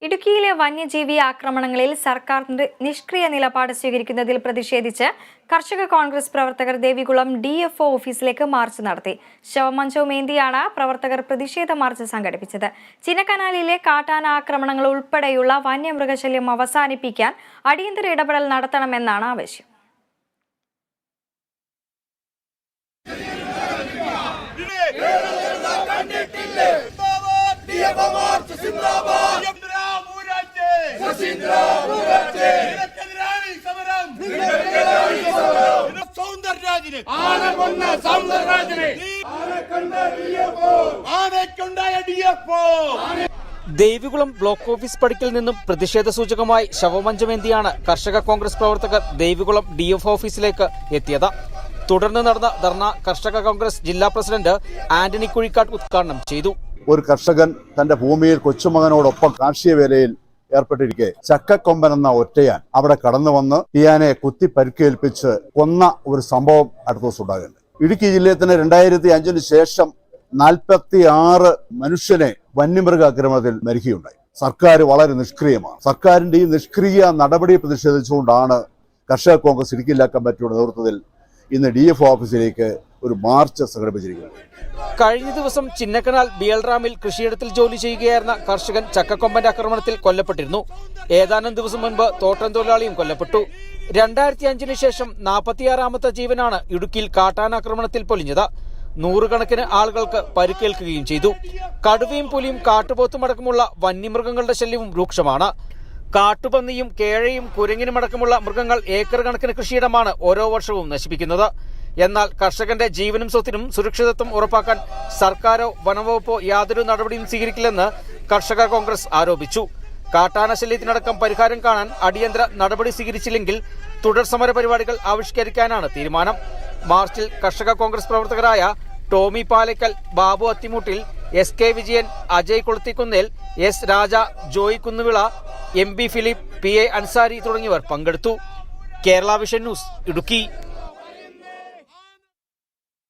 ഇടുക്കിയിലെ വന്യജീവി ആക്രമണങ്ങളിൽ സർക്കാർ നിഷ്ക്രിയ നിലപാട് സ്വീകരിക്കുന്നതിൽ പ്രതിഷേധിച്ച് കർഷക കോൺഗ്രസ് പ്രവർത്തകർ ദേവികുളം DFO ഓഫീസിലേക്ക് മാർച്ച് നടത്തി. ശവമഞ്ചവുമേന്തിയാണ് പ്രവർത്തകർ പ്രതിഷേധ മാർച്ച് സംഘടിപ്പിച്ചത്. ചിന്നക്കനാലിലെ കാട്ടാന ആക്രമണങ്ങൾ ഉൾപ്പെടെയുള്ള വന്യമൃഗശല്യം അവസാനിപ്പിക്കാൻ അടിയന്തര ഇടപെടൽ നടത്തണമെന്നാണ് ആവശ്യം. ദേവികുളം ബ്ലോക്ക് ഓഫീസ് പടിക്കൽ നിന്നും പ്രതിഷേധ സൂചകമായി ശവമഞ്ചമേന്തിയാണ് കർഷക കോൺഗ്രസ് പ്രവർത്തകർ ദേവികുളം DFO ഓഫീസിലേക്ക് എത്തിയത്. തുടർന്ന് നടന്ന ധർണ കർഷക കോൺഗ്രസ് ജില്ലാ പ്രസിഡന്റ് ആന്റണി കുഴിക്കാട്ട് ഉദ്ഘാടനം ചെയ്തു. ഒരു കർഷകൻ തന്റെ ഭൂമിയിൽ കൊച്ചുമകനോടൊപ്പം കാർഷിക വേലയിൽ ഏർപ്പെട്ടിരിക്കെ ചക്കക്കൊമ്പൻ എന്ന ഒറ്റയാൻ അവിടെ കടന്നു വന്ന് ഇയാനെ കുത്തി പരിക്കേൽപ്പിച്ച് കൊന്ന ഒരു സംഭവം അടുത്ത ദിവസം ഉണ്ടാകുന്നുണ്ട്. ഇടുക്കി ജില്ലയിൽ തന്നെ 2005 ശേഷം 46 മനുഷ്യനെ വന്യമൃഗ ആക്രമണത്തിൽ മരിക്കുകയുണ്ടായി. സർക്കാർ വളരെ നിഷ്ക്രിയമാണ്. സർക്കാരിന്റെ ഈ നിഷ്ക്രിയ നടപടി പ്രതിഷേധിച്ചുകൊണ്ടാണ് കർഷക കോൺഗ്രസ് ഇടുക്കി ജില്ലാ കമ്മിറ്റിയുടെ നേതൃത്വത്തിൽ ഇന്ന് DFO ഓഫീസിലേക്ക് ഒരു മാർച്ച് സംഘടിപ്പിച്ചിരിക്കുന്നത്. കഴിഞ്ഞ ദിവസം ചിന്നക്കനാൽ ബിയൽറാമിൽ കൃഷിയിടത്തിൽ ജോലി ചെയ്യുകയായിരുന്ന കർഷകൻ ചക്കക്കൊമ്പന്റെ ആക്രമണത്തിൽ കൊല്ലപ്പെട്ടിരുന്നു. ഏതാനും ദിവസം മുൻപ് തോട്ടം തൊഴിലാളിയും കൊല്ലപ്പെട്ടു. 2005 ശേഷം 46ാമത്തെ ജീവനാണ് ഇടുക്കിയിൽ കാട്ടാനാക്രമണത്തിൽ പൊലിഞ്ഞത്. 100 കണക്കിന് ആളുകൾക്ക് പരിക്കേൽക്കുകയും ചെയ്തു. കടുവയും പുലിയും കാട്ടുപോത്തും അടക്കമുള്ള വന്യമൃഗങ്ങളുടെ ശല്യവും രൂക്ഷമാണ്. കാട്ടുപന്നിയും കേഴയും കുരങ്ങിനുമടക്കമുള്ള മൃഗങ്ങൾ ഏക്കർ കണക്കിന് കൃഷിയിടമാണ് ഓരോ വർഷവും നശിപ്പിക്കുന്നത്. എന്നാൽ കർഷകന്റെ ജീവനും സ്വത്തിനും സുരക്ഷിതത്വം ഉറപ്പാക്കാൻ സർക്കാരോ വനംവകുപ്പോ യാതൊരു നടപടിയും സ്വീകരിക്കില്ലെന്ന് കർഷക കോൺഗ്രസ് ആരോപിച്ചു. കാട്ടാന ശല്യത്തിനടക്കം പരിഹാരം കാണാൻ അടിയന്തര നടപടി സ്വീകരിച്ചില്ലെങ്കിൽ തുടർ സമര പരിപാടികൾ ആവിഷ്കരിക്കാനാണ് തീരുമാനം. മാർച്ചിൽ കർഷക കോൺഗ്രസ് പ്രവർത്തകരായ Tomy Palackal, Babu Athimoottil, SK Vijayan, Ajay Koluthikkunnel, S Raja, Joy Kunnuvila, MB Philip, PA Ansari തുടങ്ങിയവർ പങ്കെടുത്തു. Kerala Vision News, Idukki.